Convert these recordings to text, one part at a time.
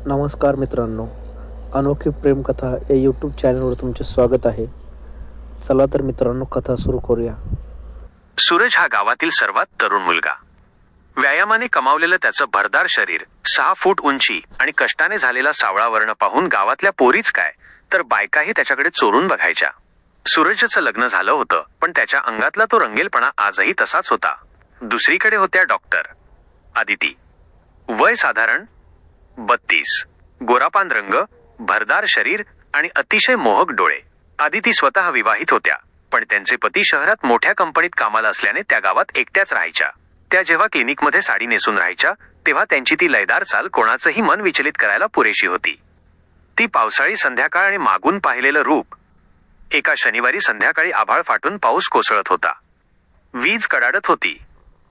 नमस्कार मित्रांनो, अनोखी प्रेमकथा या यूट्यूब चॅनलवर तुमचे स्वागत आहे. चला तर मित्रांनो, कथा सुरू करूया. सूरज हा गावातील सर्वात तरुण मुलगा. व्यायामाने कमावलेलं त्याचं भरदार शरीर, 6 फूट उंची आणि कष्टाने झालेला सावळा वर्ण पाहून गावातल्या पोरीच काय तर बायकाही त्याच्याकडे चोरून बघायच्या. सूरजचं लग्न झालं होतं, पण त्याच्या अंगातला तो रंगेलपणा आजही तसाच होता. दुसरीकडे होत्या डॉक्टर आदिती. वय साधारण 32, गोरापान रंग, भरदार शरीर आणि अतिशय मोहक डोळे. आदिती स्वतः विवाहित होत्या, पण त्यांचे पती शहरात मोठ्या कंपनीत कामाला असल्याने त्या गावात एकट्याच राहायच्या. त्या जेव्हा क्लिनिकमध्ये साडी नेसून राहायच्या, तेव्हा त्यांची ती लयदार चाल कोणाचंही मन विचलित करायला पुरेशी होती. ती पावसाळी संध्याकाळ आणि मागून पाहिलेलं रूप. एका शनिवारी संध्याकाळी आभाळ फाटून पाऊस कोसळत होता. वीज कडाडत होती.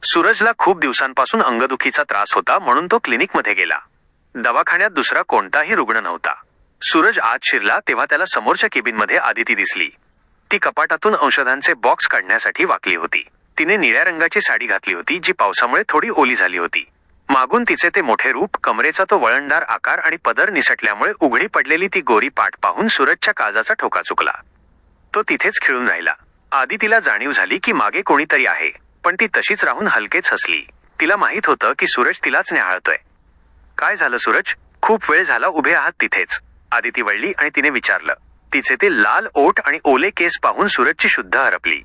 सूरजला खूप दिवसांपासून अंगदुखीचा त्रास होता, म्हणून तो क्लिनिकमध्ये गेला. दवाखान्यात दुसरा कोणताही रुग्ण नव्हता. सूरज आत शिरला तेव्हा त्याला समोरच्या केबिनमध्ये आदिती दिसली. ती कपाटातून औषधांचे बॉक्स काढण्यासाठी वाकली होती. तिने निळ्या रंगाची साडी घातली होती, जी पावसामुळे थोडी ओली झाली होती. मागून तिचे ते मोठे रूप, कमरेचा तो वळणदार आकार आणि पदर निसटल्यामुळे उघडी पडलेली ती गोरी पाठ पाहून सूरजच्या काळजाचा ठोका चुकला. तो तिथेच खिळून राहिला. आदितीला जाणीव झाली की मागे कोणीतरी आहे, पण ती तशीच राहून हलकेच हसली. तिला माहित होतं की सूरज तिलाच न्याहाळतोय. काय झालं सूरज? खूप वेळ झाला उभे आहात तिथेच. आदिती वळली आणि तिने विचारलं. तिचे ते लाल ओठ आणि ओले केस पाहून सूरजची शुद्ध हरपली.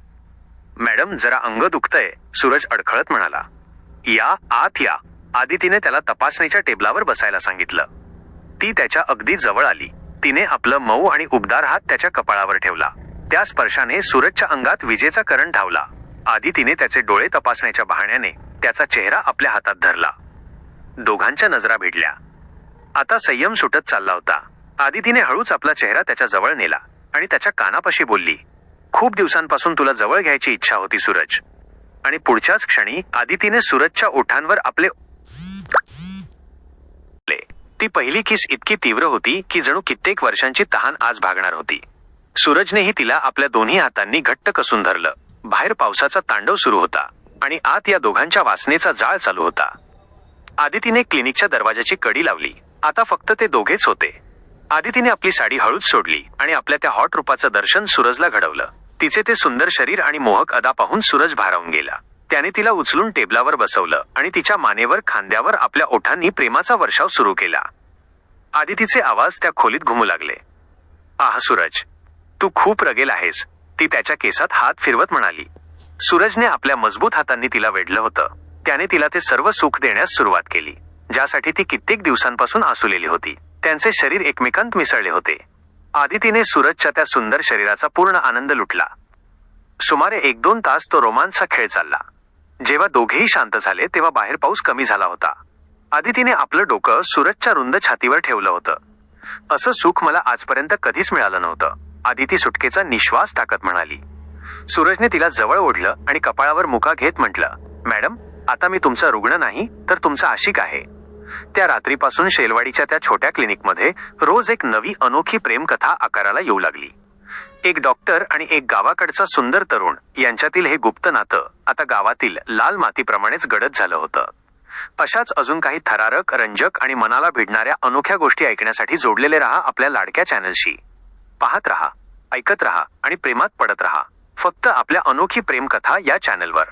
मॅडम, जरा अंग दुखतंय, सूरज अडखळत म्हणाला. या, आत या. आदितीने त्याला तपासणीच्या टेबलावर बसायला सांगितलं. ती त्याच्या अगदी जवळ आली. तिने आपलं मऊ आणि उबदार हात त्याच्या कपाळावर ठेवला. त्या स्पर्शाने सूरजच्या अंगात विजेचा करंट धावला. आदितीने त्याचे डोळे तपासण्याच्या बहाण्याने त्याचा चेहरा आपल्या हातात धरला. दोघांच्या नजरा भिडल्या. आता संयम सुटत चालला होता. आदितीने हळूच आपला चेहरा त्याच्या जवळ नेला आणि त्याच्या कानापाशी बोलली. खूप दिवसांपासून तुला जवळ घ्यायची इच्छा होती सूरज. आणि पुढच्याच क्षणी आदितीने सूरजच्या ओठांवर आपले. ती पहिली किस इतकी तीव्र होती की जणू कित्येक वर्षांची तहान आज भागणार होती. सूरजनेही तिला आपल्या दोन्ही हातांनी घट्ट कसून धरलं. बाहेर पावसाचा तांडव सुरू होता आणि आत या दोघांच्या वासनेचा जाळ चालू होता. आदितीने क्लिनिकच्या दरवाजाची कडी लावली. आता फक्त ते दोघेच होते. आदितीने आपली साडी हळूच सोडली आणि आपल्या त्या हॉट रूपाचं दर्शन सूरजला घडवलं. तिचे ते सुंदर शरीर आणि मोहक अदा पाहून सूरज भारावून गेला. त्याने तिला उचलून टेबलावर बसवलं आणि तिच्या मानेवर, खांद्यावर आपल्या ओठांनी प्रेमाचा वर्षाव सुरू केला. आदितीचे आवाज त्या खोलीत घुमू लागले. आह सूरज, तू खूप रगेल आहेस, ती त्याच्या केसात हात फिरवत म्हणाली. सूरजने आपल्या मजबूत हातांनी तिला वेढलं होतं. त्याने तिला ते सर्व सुख देण्यास सुरुवात केली, ज्यासाठी ती कित्येक दिवसांपासून आसुलेली होती. त्यांचे शरीर एकमेकांत मिसळले होते. आदितीने सूरजच्या त्या सुंदर शरीराचा पूर्ण आनंद लुटला. सुमारे 1-2 तास तो रोमांचचा खेळ चालला. जेव्हा दोघेही शांत झाले तेव्हा बाहेर पाऊस कमी झाला होता. आदितीने आपलं डोकं सूरजच्या रुंद छातीवर ठेवलं होतं. असं सुख मला आजपर्यंत कधीच मिळालं नव्हतं, आदिती सुटकेचा निश्वास टाकत म्हणाली. सूरजने तिला जवळ ओढलं आणि कपाळावर मुका घेत म्हटलं, मॅडम, आता मी तुमचा रुग्ण नाही तर तुमचा आशिक आहे. त्या रात्रीपासून शेलवाडीच्या त्या छोट्या क्लिनिकमध्ये रोज एक नवी अनोखी प्रेमकथा आकाराला येऊ लागली. एक डॉक्टर आणि एक गावाकडचा सुंदर तरुण यांच्यातील हे गुप्त नातं आता गावातील लाल मातीप्रमाणेच गडद झालं होतं. अशाच अजून काही थरारक, रंजक आणि मनाला भिडणाऱ्या अनोख्या गोष्टी ऐकण्यासाठी जोडलेले रहा आपल्या लाडक्या चॅनलशी. पाहत रहा, ऐकत रहा आणि प्रेमात पडत रहा. फक्त आपल्या अनोखी प्रेमकथा या चॅनलवर.